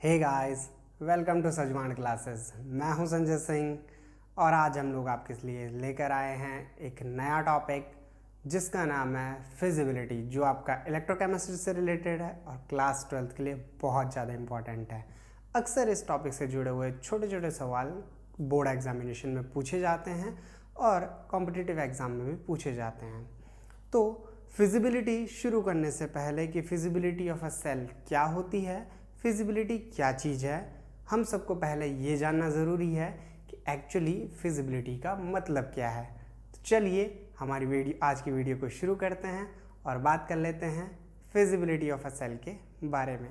Hey guys, welcome to Sajman classes. मैं हूं संजय सिंह और आज हम लोग आपके लिए लेकर आए हैं एक नया टॉपिक जिसका नाम है फिजिबिलिटी, जो आपका इलेक्ट्रोकेमिस्ट्री से रिलेटेड है और क्लास 12th के लिए बहुत ज़्यादा इम्पॉर्टेंट है। अक्सर इस टॉपिक से जुड़े हुए छोटे छोटे सवाल बोर्ड एग्जामिनेशन में पूछे जाते हैं और कॉम्पिटिटिव एग्ज़ाम में भी पूछे जाते हैं। तो फिजिबिलिटी शुरू करने से पहले कि फिजिबिलिटी ऑफ अ सेल क्या होती है, फिजिबिलिटी क्या चीज़ है, हम सबको पहले ये जानना ज़रूरी है कि एक्चुअली फिजिबिलिटी का मतलब क्या है। तो चलिए हमारी आज की वीडियो को शुरू करते हैं और बात कर लेते हैं फिजिबिलिटी ऑफ अ सेल के बारे में।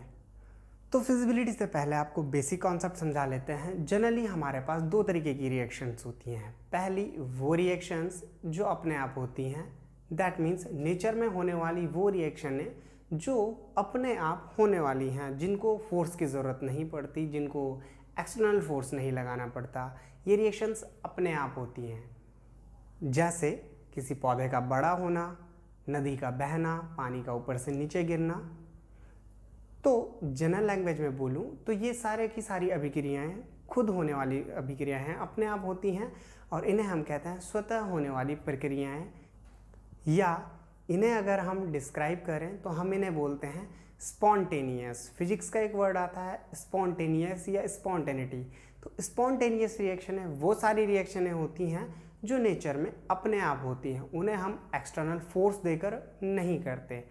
तो फिजिबिलिटी से पहले आपको बेसिक कॉन्सेप्ट समझा लेते हैं। जनरली हमारे पास दो तरीके की रिएक्शंस होती हैं। पहली वो रिएक्शंस जो अपने आप होती हैं, दैट मीन्स नेचर में होने वाली वो रिएक्शन है जो अपने आप होने वाली हैं, जिनको फोर्स की ज़रूरत नहीं पड़ती, जिनको एक्सटर्नल फोर्स नहीं लगाना पड़ता। ये रिएक्शंस अपने आप होती हैं, जैसे किसी पौधे का बड़ा होना, नदी का बहना, पानी का ऊपर से नीचे गिरना। तो जनरल लैंग्वेज में बोलूँ तो ये सारे की सारी अभिक्रियाएँ खुद होने वाली अभिक्रियाएँ हैं, अपने आप होती हैं और इन्हें हम कहते हैं स्वतः होने वाली प्रक्रियाएँ, या इन्हें अगर हम डिस्क्राइब करें तो हम इन्हें बोलते हैं स्पॉन्टेनियस। फिजिक्स का एक वर्ड आता है स्पॉन्टेनियस या स्पॉन्टेनिटी। तो स्पॉन्टेनियस रिएक्शन है वो सारी रिएक्शनें होती हैं जो नेचर में अपने आप होती हैं, उन्हें हम एक्सटर्नल फोर्स देकर नहीं करते।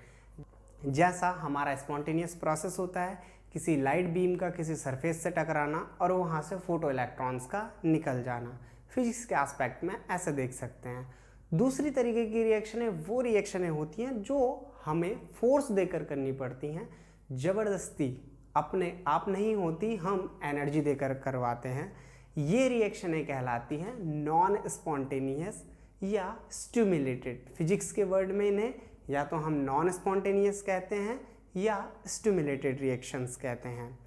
जैसा हमारा स्पॉन्टेनियस प्रोसेस होता है किसी लाइट बीम का किसी सरफेस से टकराना और वहाँ से फोटो इलेक्ट्रॉन्स का निकल जाना, फिजिक्स के एस्पेक्ट में ऐसे देख सकते हैं। दूसरी तरीके की रिएक्शनें वो रिएक्शनें होती हैं जो हमें फोर्स देकर करनी पड़ती हैं, ज़बरदस्ती अपने आप नहीं होती, हम एनर्जी देकर करवाते हैं। ये रिएक्शनें कहलाती हैं नॉन स्पॉन्टेनियस या स्टिमुलेटेड। फिजिक्स के वर्ड में इन्हें या तो हम नॉन स्पॉन्टेनियस कहते हैं या स्टिमुलेटेड रिएक्शंस कहते हैं।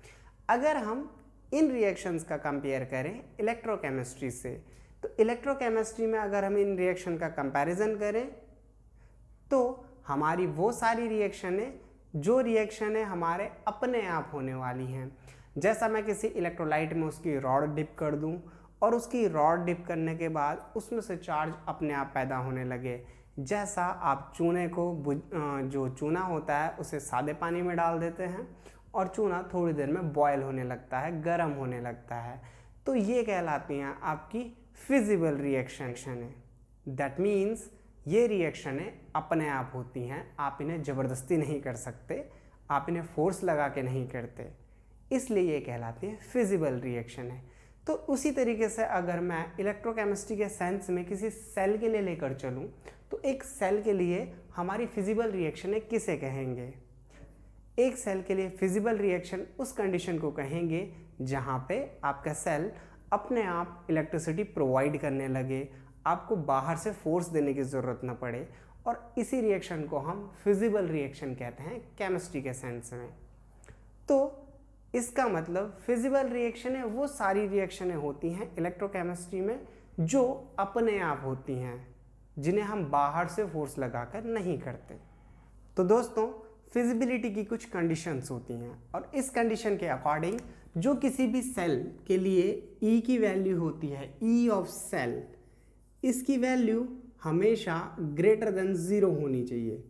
अगर हम इन रिएक्शंस का कंपेयर करें इलेक्ट्रोकेमिस्ट्री से, तो इलेक्ट्रोकेमिस्ट्री में अगर हम इन रिएक्शन का कंपैरिजन करें तो हमारी वो सारी रिएक्शनें जो रिएक्शनें हमारे अपने आप होने वाली हैं। जैसा मैं किसी इलेक्ट्रोलाइट में उसकी रॉड डिप कर दूं और उसकी रॉड डिप करने के बाद उसमें से चार्ज अपने आप पैदा होने लगे। जैसा आप चूने को जो चूना होता है उसे सादे पानी में डाल देते हैं और चूना थोड़ी देर में बॉयल होने लगता है, गर्म होने लगता है, तो ये कहलाती हैं आपकी फिजिबल रिएक्शन है। दैट मीन्स ये रिएक्शनें अपने आप होती हैं, आप इन्हें ज़बरदस्ती नहीं कर सकते, आप इन्हें फोर्स लगा के नहीं करते, इसलिए ये कहलाती है फिजिबल रिएक्शन है। तो उसी तरीके से अगर मैं इलेक्ट्रोकेमिस्ट्री के सेंस में किसी सेल के लिए लेकर चलूँ तो एक सेल के लिए हमारी फिजिबल रिएक्शनें किसे कहेंगे? एक सेल के लिए फिजिबल रिएक्शन उस कंडीशन को कहेंगे जहाँ पे आपका सेल अपने आप इलेक्ट्रिसिटी प्रोवाइड करने लगे, आपको बाहर से फोर्स देने की ज़रूरत न पड़े, और इसी रिएक्शन को हम फिजिबल रिएक्शन कहते हैं केमिस्ट्री के सेंस में। तो इसका मतलब फिजिबल रिएक्शनें वो सारी रिएक्शनें होती हैं इलेक्ट्रोकेमिस्ट्री में जो अपने आप होती हैं, जिन्हें हम बाहर से फोर्स लगाकर नहीं करते। तो दोस्तों, फिजिबिलिटी की कुछ कंडीशंस होती हैं और इस कंडीशन के अकॉर्डिंग जो किसी भी सेल के लिए E की वैल्यू होती है, E ऑफ सेल, इसकी वैल्यू हमेशा ग्रेटर देन 0 होनी चाहिए।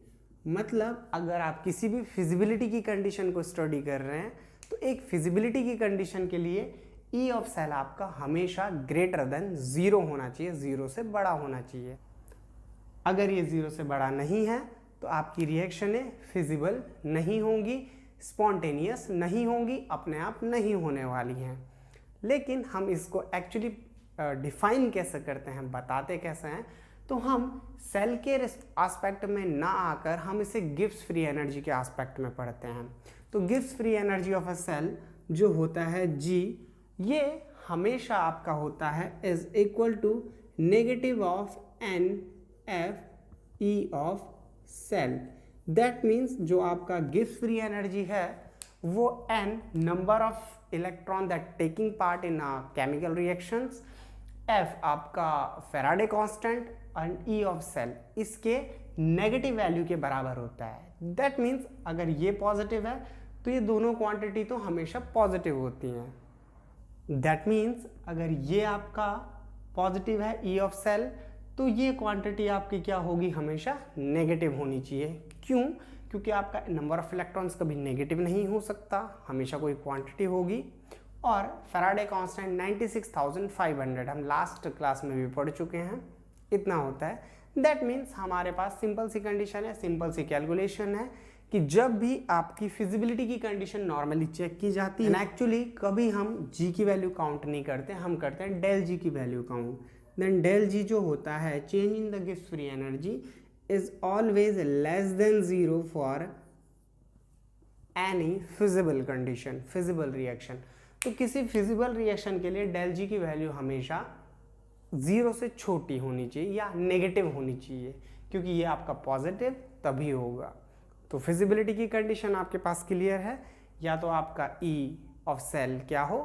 मतलब अगर आप किसी भी फिजिबिलिटी की कंडीशन को स्टडी कर रहे हैं तो एक फिजिबिलिटी की कंडीशन के लिए E ऑफ सेल आपका हमेशा ग्रेटर देन 0 होना चाहिए, 0 से बड़ा होना चाहिए। अगर ये 0 से बड़ा नहीं है तो आपकी रिएक्शनें फिजिबल नहीं होंगी, स्पॉन्टेनियस नहीं होंगी, अपने आप नहीं होने वाली हैं। लेकिन हम इसको एक्चुअली डिफाइन कैसे करते हैं, बताते कैसे हैं, तो हम सेल के एस्पेक्ट में ना आकर हम इसे गिब्स फ्री एनर्जी के एस्पेक्ट में पढ़ते हैं। तो Gibbs free energy of a cell जो होता है G, ये हमेशा आपका होता है is equal to negative of NF E of cell. That means जो आपका गिब्स फ्री एनर्जी है वो N number of electron that taking part in chemical reactions, F आपका Faraday constant and E of cell इसके negative value के बराबर होता है। दैट मीन्स अगर ये पॉजिटिव है तो ये दोनों क्वांटिटी तो हमेशा पॉजिटिव होती हैं। दैट मीन्स अगर ये आपका पॉजिटिव है ई ऑफ सेल, तो ये क्वांटिटी आपकी क्या होगी, हमेशा नेगेटिव होनी चाहिए। क्यों? क्योंकि आपका नंबर ऑफ इलेक्ट्रॉन्स कभी नेगेटिव नहीं हो सकता, हमेशा कोई क्वांटिटी होगी। और फैराडे कांस्टेंट 96,500 हम लास्ट क्लास में भी पढ़ चुके हैं, इतना होता है। दैट मीन्स हमारे पास सिंपल सी कंडीशन है, सिंपल सी कैलकुलेशन है कि जब भी आपकी फिजिबिलिटी की कंडीशन नॉर्मली चेक की जाती है, एक्चुअली कभी हम जी की वैल्यू काउंट नहीं करते, हम करते हैं डेल जी की वैल्यू काउंट। देन डेल जी जो होता है, change in the Gibbs free energy is always less than 0 for any feasible condition, feasible reaction. तो किसी फिजिबल रिएक्शन के लिए डेल जी की वैल्यू हमेशा 0 से छोटी होनी चाहिए या नेगेटिव होनी चाहिए, क्योंकि ये आपका पॉजिटिव तभी होगा। तो फिजिबिलिटी की कंडीशन आपके पास क्लियर है, या तो आपका ई ऑफ सेल क्या हो,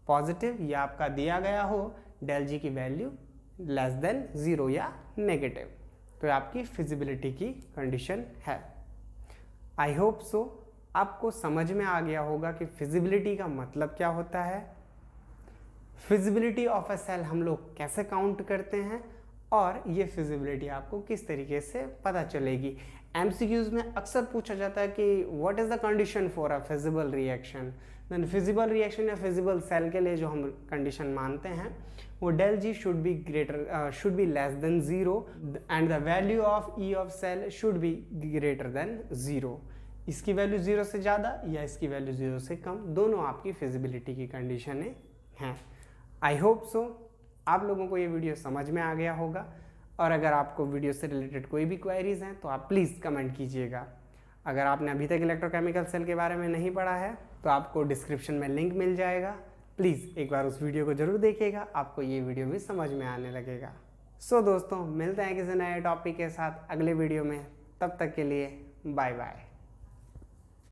पॉजिटिव, या आपका दिया गया हो डेल जी की वैल्यू लेस देन 0 या नेगेटिव। तो आपकी फिजिबिलिटी की कंडीशन है। आई होप सो आपको समझ में आ गया होगा कि फिजिबिलिटी का मतलब क्या होता है, फिजिबिलिटी ऑफ अ सेल हम लोग कैसे काउंट करते हैं, और ये फिजिबिलिटी आपको किस तरीके से पता चलेगी। एमसीक्यूज में अक्सर पूछा जाता है कि what is the condition for a feasible reaction. Then feasible reaction या फिजिबल सेल के लिए जो हम कंडीशन मानते हैं वो del G should be less than 0 and the value of E of cell should be greater than 0। इसकी value 0 से ज़्यादा या इसकी वैल्यू 0 से कम, दोनों आपकी फिजिबिलिटी की कंडीशन हैं। आई होप सो आप लोगों को ये वीडियो समझ में आ गया होगा, और अगर आपको वीडियो से रिलेटेड कोई भी क्वेरीज हैं तो आप प्लीज़ कमेंट कीजिएगा। अगर आपने अभी तक इलेक्ट्रोकेमिकल सेल के बारे में नहीं पढ़ा है तो आपको डिस्क्रिप्शन में लिंक मिल जाएगा, प्लीज़ एक बार उस वीडियो को ज़रूर देखिएगा, आपको ये वीडियो भी समझ में आने लगेगा। सो दोस्तों, मिलते हैं किसी नए टॉपिक के साथ अगले वीडियो में, तब तक के लिए बाय बाय।